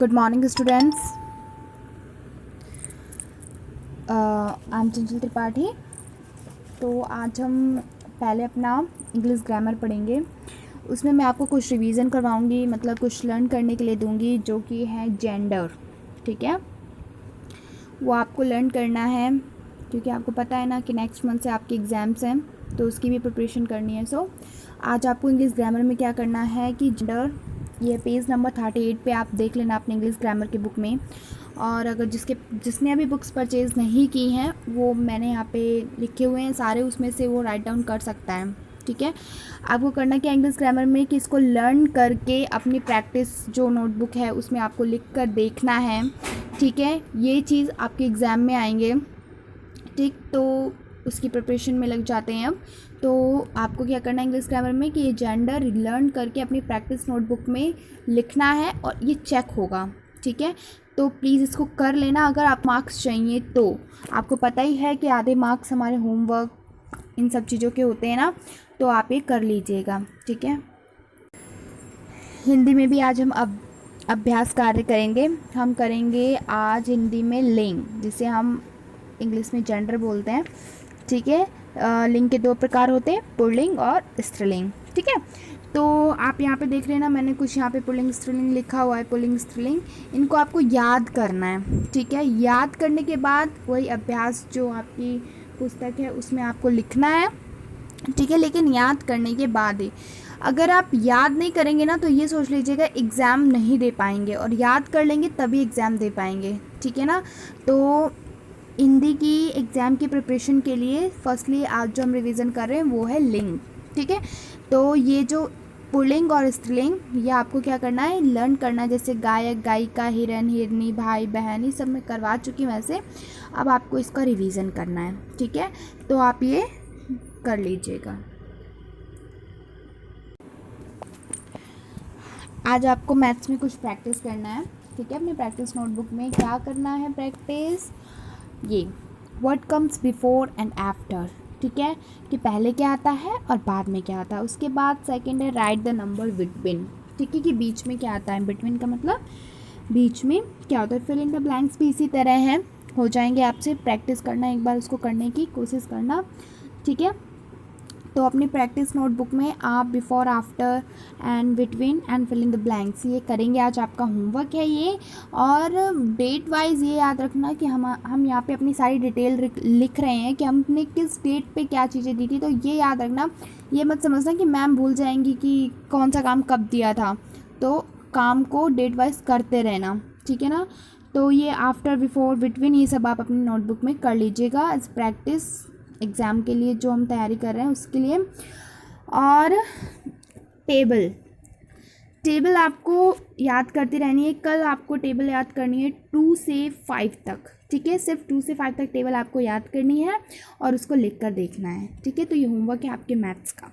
Good morning students. I am चंचल त्रिपाठी। तो आज हम पहले अपना इंग्लिश ग्रामर पढ़ेंगे। उसमें मैं आपको कुछ रिवीजन करवाऊंगी, मतलब कुछ लर्न करने के लिए दूंगी, जो कि है जेंडर। ठीक है, वो आपको लर्न करना है, क्योंकि आपको पता है ना कि नेक्स्ट मंथ से आपके एग्ज़ाम्स हैं, तो उसकी भी प्रिपरेशन करनी है। सो आज आपको इंग्लिश ग्रामर में क्या करना है कि जेंडर, ये पेज नंबर 38 पे आप देख लेना अपने इंग्लिश ग्रामर की बुक में। और अगर जिसने अभी बुक्स परचेज़ नहीं की हैं, वो मैंने यहाँ पे लिखे हुए हैं सारे, उसमें से वो राइट डाउन कर सकता है। ठीक है, आपको करना क्या इंग्लिश ग्रामर में कि इसको लर्न करके अपनी प्रैक्टिस जो नोटबुक है उसमें आपको लिख कर देखना है। ठीक है, ये चीज़ आपके एग्ज़ाम में आएंगे। ठीक, तो उसकी प्रिपरेशन में लग जाते हैं अब। तो आपको क्या करना है इंग्लिश ग्रामर में कि ये जेंडर लर्न करके अपनी प्रैक्टिस नोटबुक में लिखना है और ये चेक होगा। ठीक है, तो प्लीज़ इसको कर लेना अगर आप मार्क्स चाहिए तो। आपको पता ही है कि आधे मार्क्स हमारे होमवर्क इन सब चीज़ों के होते हैं ना, तो आप ये कर लीजिएगा। ठीक है, हिंदी में भी आज हम अब अभ्यास कार्य करेंगे। हम करेंगे आज हिंदी में लिंग, जिसे हम इंग्लिश में जेंडर बोलते हैं। ठीक है, लिंग के दो प्रकार होते हैं, पुल्लिंग और स्त्रीलिंग। ठीक है, तो आप यहाँ पे देख लेना, मैंने कुछ यहाँ पे पुल्लिंग स्त्रीलिंग लिखा हुआ है। पुल्लिंग स्त्रीलिंग, इनको आपको याद करना है। ठीक है, याद करने के बाद वही अभ्यास जो आपकी पुस्तक है उसमें आपको लिखना है। ठीक है, लेकिन याद करने के बाद ही, अगर आप याद नहीं करेंगे ना तो ये सोच लीजिएगा एग्ज़ाम नहीं दे पाएंगे, और याद कर लेंगे तभी एग्ज़ाम दे पाएंगे। ठीक है ना, तो हिंदी की एग्ज़ाम की प्रिपरेशन के लिए फर्स्टली आज जो हम रिवीजन कर रहे हैं वो है लिंग। ठीक है, तो ये जो पुल्लिंग और स्त्रीलिंग, ये आपको क्या करना है, लर्न करना है। जैसे गायक, गायिका, हिरन, हिरनी, भाई, बहन, ये सब मैं करवा चुकी हूँ वैसे। अब आपको इसका रिवीजन करना है। ठीक है, तो आप ये कर लीजिएगा। आज आपको मैथ्स में कुछ प्रैक्टिस करना है। ठीक है, अपने प्रैक्टिस नोटबुक में क्या करना है प्रैक्टिस, ये what comes before and after. ठीक है, कि पहले क्या आता है और बाद में क्या आता है। उसके बाद सेकंड है राइट द नंबर बिटवीन। ठीक है, कि बीच में क्या आता है, बिटवीन का मतलब बीच में क्या होता है। फिल इन द ब्लैंक्स भी इसी तरह है, हो जाएंगे आपसे। प्रैक्टिस करना, एक बार उसको करने की कोशिश करना। ठीक है, तो अपनी प्रैक्टिस नोटबुक में आप before, after and between and fill in the blanks ये करेंगे। आज आपका होमवर्क है ये। और डेट वाइज ये याद रखना कि हम यहाँ पे अपनी सारी डिटेल लिख रहे हैं कि हमने किस डेट पे क्या चीज़ें दी थी। तो ये याद रखना, ये मत समझना कि मैम भूल जाएंगी कि कौन सा काम कब दिया था। तो काम को डेट वाइज करते रहना। ठीक है ना, तो ये आफ्टर, बिफोर, बिटवीन, ये सब आप अपनी नोटबुक में कर लीजिएगा एज प्रैक्टिस एग्ज़ाम के लिए जो हम तैयारी कर रहे हैं उसके लिए। और टेबल, टेबल आपको याद करती रहनी है। कल आपको टेबल याद करनी है 2 से 5 तक। ठीक है, सिर्फ 2 से 5 तक टेबल आपको याद करनी है और उसको लिख कर देखना है। ठीक है, तो ये होमवर्क है आपके मैथ्स का।